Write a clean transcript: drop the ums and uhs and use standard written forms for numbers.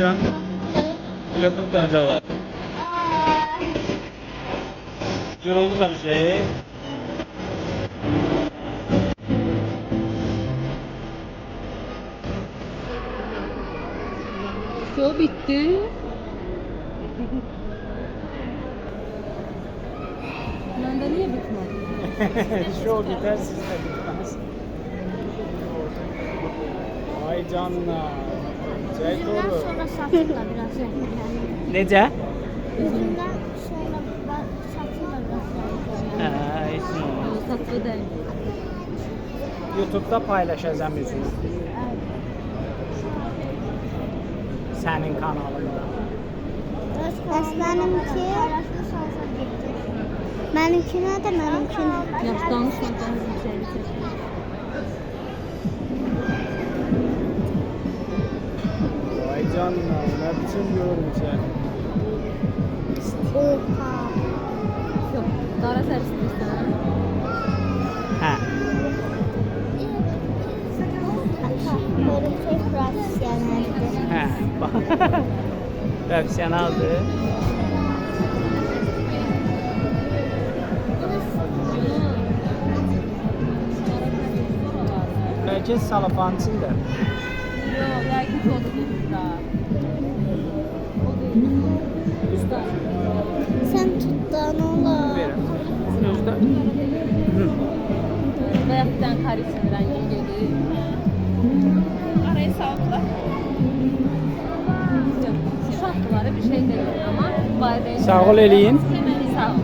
Can. Yatıp döneceğiz. Yoruldu da bir şey. Show bitti. Bende niye bitmedi? Show biter sizde bitmez. Vay canına. Üzümden sonra satırla biraz yani. Nece? Üzümden sonra satırla biraz yani. Ha, iyisin oğlum. Satlı değil. YouTube'da paylaşacağım yüzünü. Senin kanalında. Bəs benimki? Benimki nerede benimki? Yaxşı danışma, ben bir şey bitir. Vay canına. Ne biçim yorum sen? Oha. Yok, dara servisini istemem. Ha. Örümcek profesyoneldi. Ha. Bak. Profesyoneldi. Belki salafancıydı. Yok, belki çok usta. Usta. Sen tut da ne olur. Verin. Sözde. Bayaktan karışsın rengi gelir. Arayı sağlıkla. Yok, şartları bir şey değil ama bayrağı... Sağ ol Elin. Sağ ol.